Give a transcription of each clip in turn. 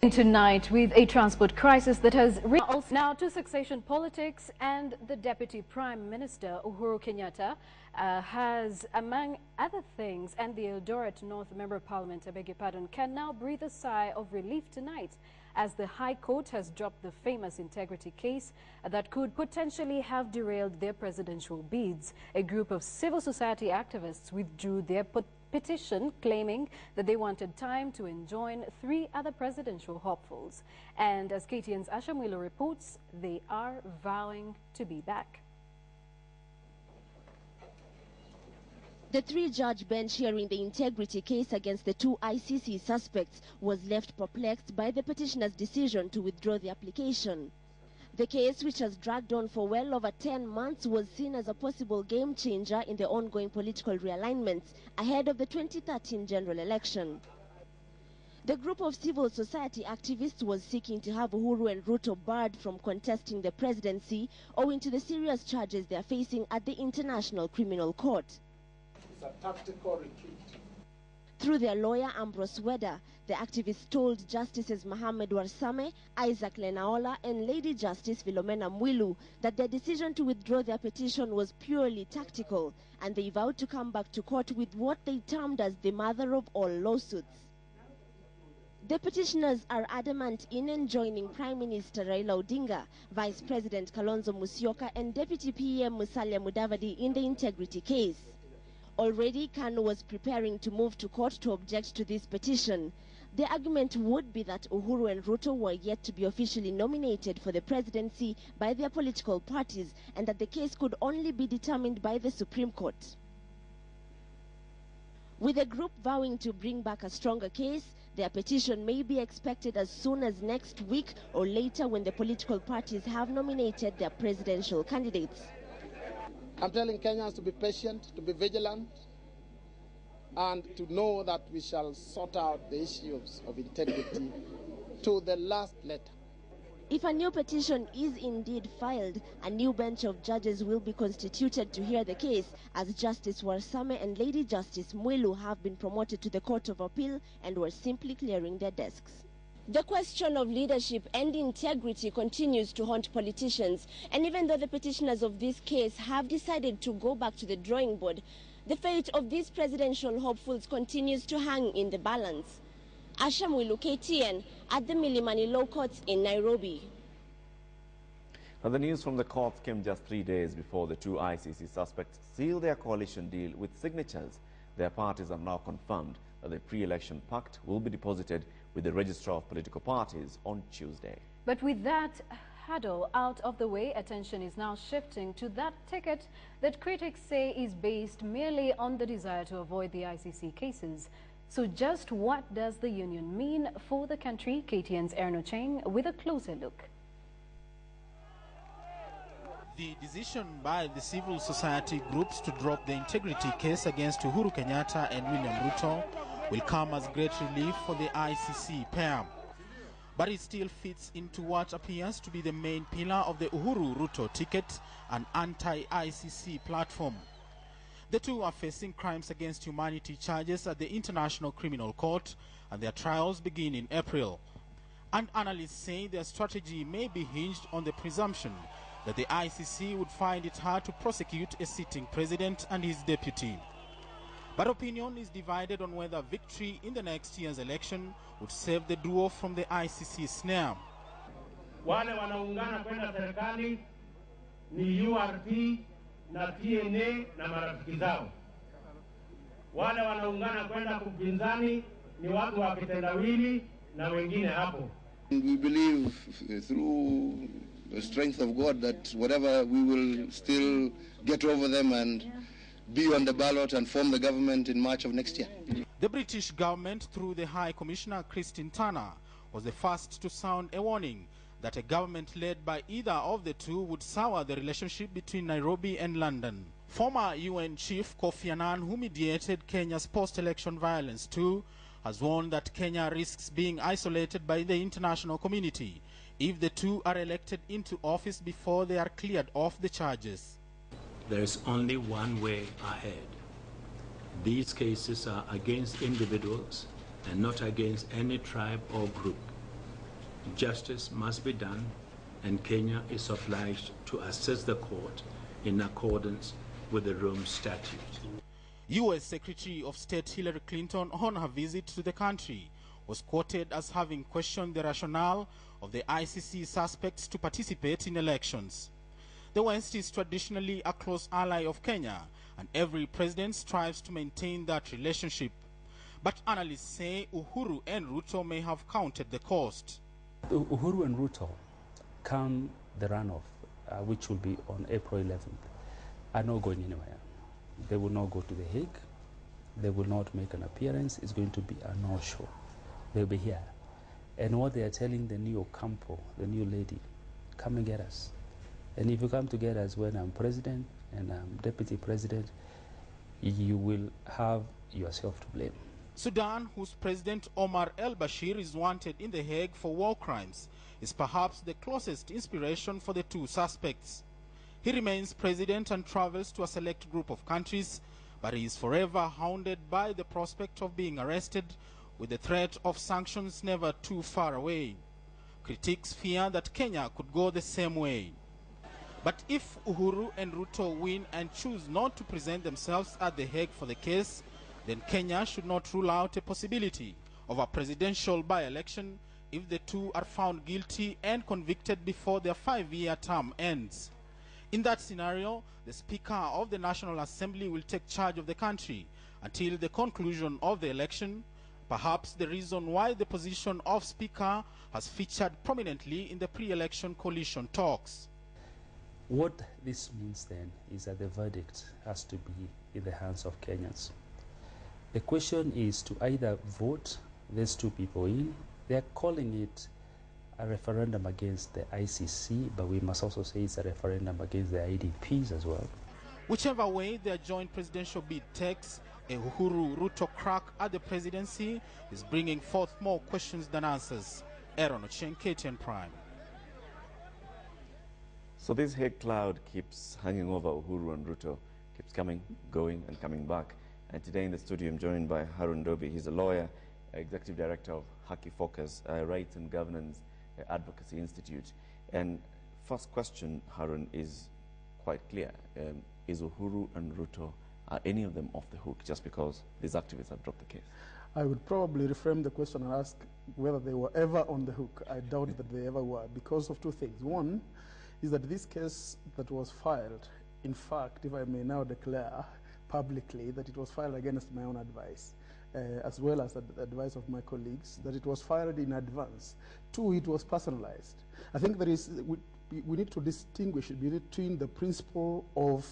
Tonight, with a transport crisis that has now to succession politics, and the Deputy Prime Minister Uhuru Kenyatta has, among other things, and the Eldoret North Member of Parliament, I beg your pardon, can now breathe a sigh of relief tonight as the High Court has dropped the famous integrity case that could potentially have derailed their presidential bids. A group of civil society activists withdrew their petition claiming that they wanted time to enjoin 3 other presidential hopefuls. And as KTN's Asha Mwilu reports, they are vowing to be back. The 3-judge bench hearing the integrity case against the 2 ICC suspects was left perplexed by the petitioner's decision to withdraw the application. The case, which has dragged on for well over 10 months, was seen as a possible game changer in the ongoing political realignments ahead of the 2013 general election. The group of civil society activists was seeking to have Uhuru and Ruto barred from contesting the presidency owing to the serious charges they are facing at the International Criminal Court. It's a tactical retreat. Through their lawyer, Ambrose Weda, the activists told Justices Mohamed Warsame, Isaac Lenaola, and Lady Justice Philomena Mwilu that their decision to withdraw their petition was purely tactical, and they vowed to come back to court with what they termed as the mother of all lawsuits. The petitioners are adamant in enjoining Prime Minister Raila Odinga, Vice President Kalonzo Musyoka, and Deputy PM Musalia Mudavadi in the integrity case. Already, KANU was preparing to move to court to object to this petition. The argument would be that Uhuru and Ruto were yet to be officially nominated for the presidency by their political parties, and that the case could only be determined by the Supreme Court. With the group vowing to bring back a stronger case, their petition may be expected as soon as next week or later when the political parties have nominated their presidential candidates. I'm telling Kenyans to be patient, to be vigilant, and to know that we shall sort out the issues of integrity to the last letter. If a new petition is indeed filed, a new bench of judges will be constituted to hear the case, as Justice Warsame and Lady Justice Mwilu have been promoted to the Court of Appeal and were simply clearing their desks. The question of leadership and integrity continues to haunt politicians, and even though the petitioners of this case have decided to go back to the drawing board, the fate of these presidential hopefuls continues to hang in the balance. Asha Mwilu, KTN, at the Milimani Law Courts in Nairobi. Now, the news from the courts came just 3 days before the 2 ICC suspects sealed their coalition deal with signatures. Their parties have now confirmed that the pre-election pact will be deposited with the Registrar of Political Parties on Tuesday. But with that hurdle out of the way, attention is now shifting to that ticket that critics say is based merely on the desire to avoid the ICC cases. So just what does the union mean for the country? KTN's Erno Cheng with a closer look. The decision by the civil society groups to drop the integrity case against Uhuru Kenyatta and William Ruto will come as great relief for the ICC pair. But it still fits into what appears to be the main pillar of the Uhuru-Ruto ticket, an anti-ICC platform. The two are facing crimes against humanity charges at the International Criminal Court, and their trials begin in April. And analysts say their strategy may be hinged on the presumption that the ICC would find it hard to prosecute a sitting president and his deputy. But opinion is divided on whether victory in the next year's election would save the duo from the ICC snare. Wale wanaungana kwenda serikali ni URP na TNA na marafiki zao. Wale wanaungana kwenda kupinzani ni watu wa kitendawili na wengine hapo. We believe through the strength of God that whatever, we will still get over them and be on the ballot and form the government in March of next year. The British government, through the High Commissioner Christine Turner, was the first to sound a warning that a government led by either of the two would sour the relationship between Nairobi and London. Former UN Chief Kofi Annan, who mediated Kenya's post-election violence too, has warned that Kenya risks being isolated by the international community if the two are elected into office before they are cleared of the charges. There is only one way ahead. These cases are against individuals and not against any tribe or group. justice must be done, and Kenya is obliged to assist the court in accordance with the Rome Statute. U.S. Secretary of State Hillary Clinton, on her visit to the country, was quoted as having questioned the rationale of the ICC suspects to participate in elections. The West is traditionally a close ally of Kenya, and every president strives to maintain that relationship. But analysts say Uhuru and Ruto may have counted the cost. Uhuru and Ruto come the runoff, which will be on April 11th, are not going anywhere. They will not go to The Hague. They will not make an appearance. It's going to be a no-show. They'll be here. And what they are telling the new Campo, the new lady, come and get us. And if you come to get us when I'm president and I'm deputy president, you will have yourself to blame. Sudan, whose President Omar al-Bashir is wanted in The Hague for war crimes, is perhaps the closest inspiration for the two suspects. He remains president and travels to a select group of countries, but he is forever hounded by the prospect of being arrested, with the threat of sanctions never too far away. Critics fear that Kenya could go the same way. But if Uhuru and Ruto win and choose not to present themselves at The Hague for the case, then Kenya should not rule out a possibility of a presidential by-election if the two are found guilty and convicted before their 5-year term ends. In that scenario, the Speaker of the National Assembly will take charge of the country until the conclusion of the election, perhaps the reason why the position of Speaker has featured prominently in the pre-election coalition talks. What this means then is that the verdict has to be in the hands of Kenyans. The question is to either vote these two people in. They're calling it a referendum against the ICC, but we must also say it's a referendum against the IDPs as well. Whichever way their joint presidential bid takes, a Uhuru-Ruto crack at the presidency is bringing forth more questions than answers. Aaron Ochieng, KTN Prime. So this hate cloud keeps hanging over Uhuru and Ruto, keeps coming, going, and coming back. And today in the studio, I'm joined by Harun Dobi. He's a lawyer, executive director of Haki Focus, Rights and Governance Advocacy Institute. And first question, Harun, is quite clear. Is Uhuru and Ruto, are any of them off the hook just because these activists have dropped the case? I would probably reframe the question and ask whether they were ever on the hook. I doubt that they ever were, because of two things. One is that this case that was filed, in fact, if I may now declare publicly, that it was filed against my own advice, as well as the advice of my colleagues, that it was filed in advance. Two, it was personalized. I think there is, we need to distinguish between the principle of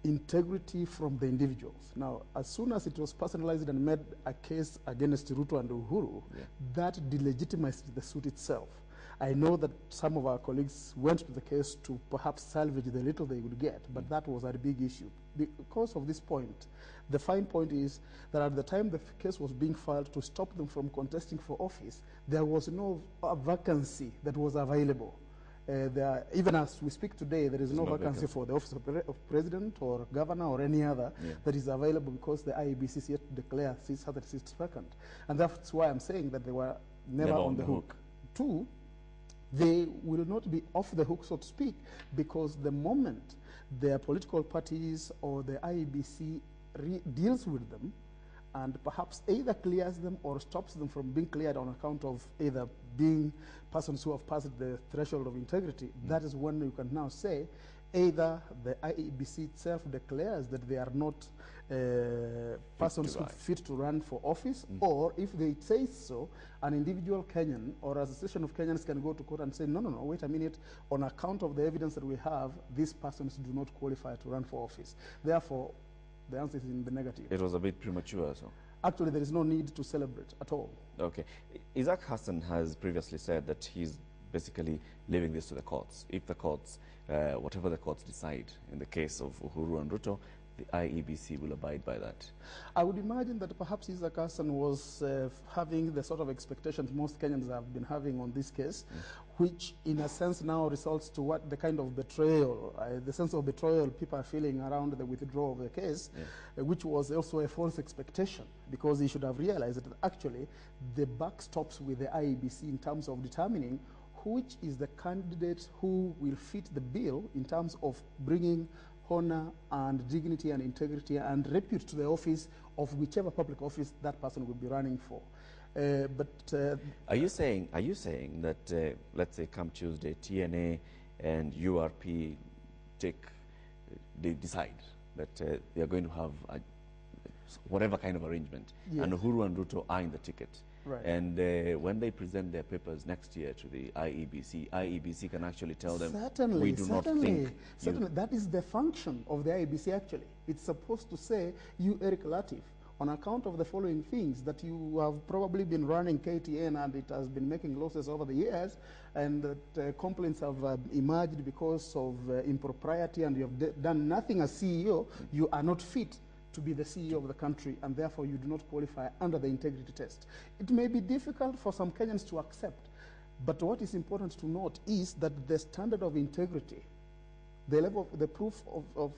integrity from the individuals. Now, as soon as it was personalized and made a case against Ruto and Uhuru, that delegitimized the suit itself. I know that some of our colleagues went to the case to perhaps salvage the little they would get, but that was a big issue. Because of this point, the fine point is that at the time the case was being filed to stop them from contesting for office, there was no vacancy that was available. Even as we speak today, there is no vacancy for the office of president or governor or any other that is available, because the IEBC is yet to declare that it is vacant. And that's why I'm saying that they were never on the hook. Two, they will not be off the hook, so to speak, because the moment their political parties or the IEBC deals with them and perhaps either clears them or stops them from being cleared on account of either being persons who have passed the threshold of integrity, that is when you can now say either the IEBC itself declares that they are not persons who fit to run for office, or if they say so, an individual Kenyan or association of Kenyans can go to court and say, no, wait a minute, on account of the evidence that we have, these persons do not qualify to run for office. Therefore, the answer is in the negative. It was a bit premature, so. Actually, there is no need to celebrate at all. Okay. Isaac Hassan has previously said that he's basically leaving this to the courts. If the courts, whatever the courts decide in the case of Uhuru and Ruto, the IEBC will abide by that? I would imagine that perhaps Isa Hassan was having the sort of expectations most Kenyans have been having on this case, which in a sense now results to what the kind of betrayal, the sense of betrayal people are feeling around the withdrawal of the case, which was also a false expectation, because he should have realized that actually the buck stops with the IEBC in terms of determining which is the candidate who will fit the bill in terms of bringing honor and dignity and integrity and repute to the office of whichever public office that person will be running for. Are you saying that let's say come Tuesday, TNA and URP they decide that they are going to have whatever kind of arrangement, and Uhuru and Ruto are in the ticket? Right. And when they present their papers next year to the IEBC can actually tell them, we do not think. Certainly, that is the function of the IEBC actually. It's supposed to say, you, Eric Latif, on account of the following things, that you have probably been running KTN and it has been making losses over the years, and that complaints have emerged because of impropriety, and you have done nothing as CEO, you are not fit to be the CEO of the country, and therefore you do not qualify under the integrity test. It may be difficult for some Kenyans to accept, but what is important to note is that the standard of integrity, the level of the proof of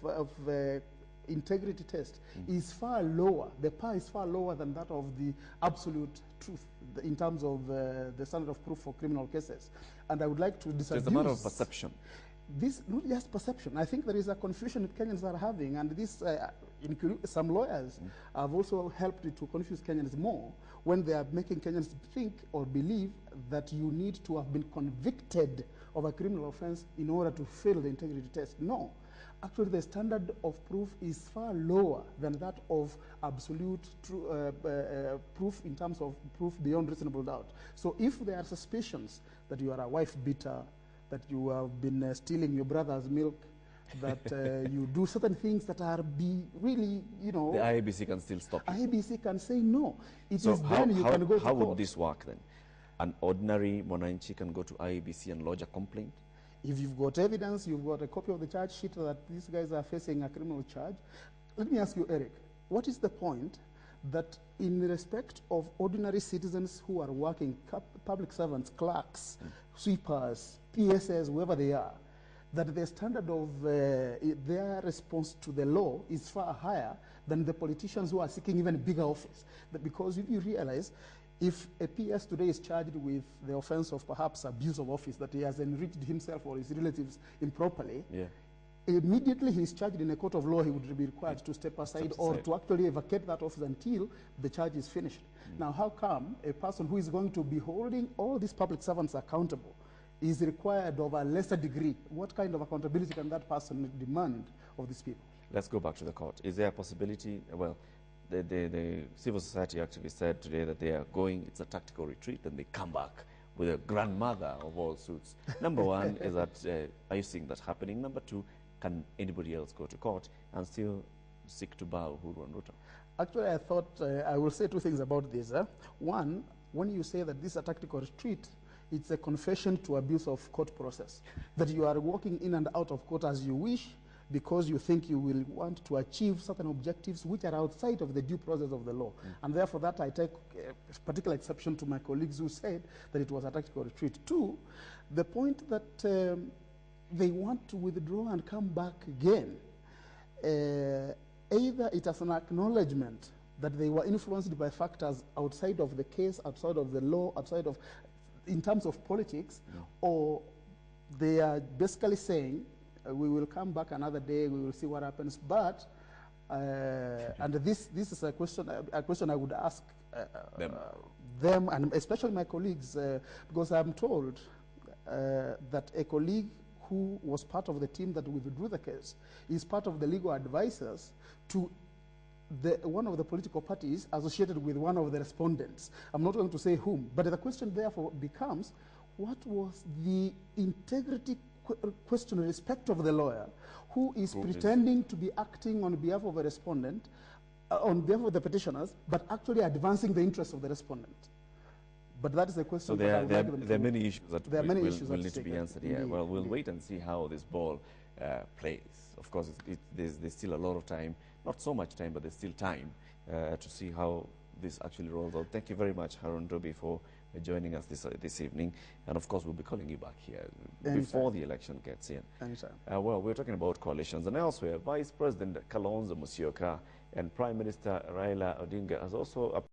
integrity test is far lower, the par is far lower than that of the absolute truth in terms of the standard of proof for criminal cases. And I would like to disabuse... It's a matter of perception. This, not just perception. I think there is a confusion that Kenyans are having, and this, some lawyers have also helped to confuse Kenyans more when they are making Kenyans think or believe that you need to have been convicted of a criminal offense in order to fail the integrity test. No. Actually, the standard of proof is far lower than that of absolute proof in terms of proof beyond reasonable doubt. So if there are suspicions that you are a wife beater, that you have been stealing your brother's milk, that you do certain things that are really, you know... The IEBC can still stop you. IEBC can say no. How would this work then? An ordinary Mwananchi can go to IEBC and lodge a complaint? If you've got evidence, you've got a copy of the charge sheet that these guys are facing a criminal charge. Let me ask you, Eric, what is the point that in respect of ordinary citizens who are working, public servants, clerks, sweepers, PSS, whoever they are, that the standard of their response to the law is far higher than the politicians who are seeking even bigger office? Because if you realize, if a PS today is charged with the offense of perhaps abuse of office, that he has enriched himself or his relatives improperly, immediately he is charged in a court of law, he would be required to step aside or to actually vacate that office until the charge is finished. Now, how come a person who is going to be holding all these public servants accountable is required of a lesser degree? What kind of accountability can that person demand of these people? Let's go back to the court. Is there a possibility, well, the civil society activist said today that they are going, it's a tactical retreat, and they come back with a grandmother of all suits. Number one is that, are you seeing that happening? Number two, can anybody else go to court and still seek to bow Uhuru and Ruto? Actually, I thought I will say two things about this. One, when you say that this is a tactical retreat, it's a confession to abuse of court process, that you are walking in and out of court as you wish because you think you will want to achieve certain objectives which are outside of the due process of the law. And therefore that I take particular exception to my colleagues who said that it was a tactical retreat. Two, the point that they want to withdraw and come back again, either it is an acknowledgement that they were influenced by factors outside of the case, outside of the law, outside of, in terms of politics, or they are basically saying, we will come back another day, we will see what happens. But, and this is a question I would ask them, and especially my colleagues, because I'm told that a colleague who was part of the team that withdrew the case is part of the legal advisors to one of the political parties associated with one of the respondents. I'm not going to say whom, but the question therefore becomes, what was the integrity question in respect of the lawyer who is pretending to be acting on behalf of a respondent, on behalf of the petitioners, but actually advancing the interests of the respondent? But that is a question. So there are many issues that will need to be answered here. Well, we'll wait and see how this ball place. Of course, there's still a lot of time, not so much time, but there's still time to see how this actually rolls out. Thank you very much, Harun Ruby, for joining us this evening. And of course, we'll be calling you back here before the election gets in. Anytime. Well, we're talking about coalitions. And elsewhere, Vice President Kalonzo Musyoka and Prime Minister Raila Odinga has also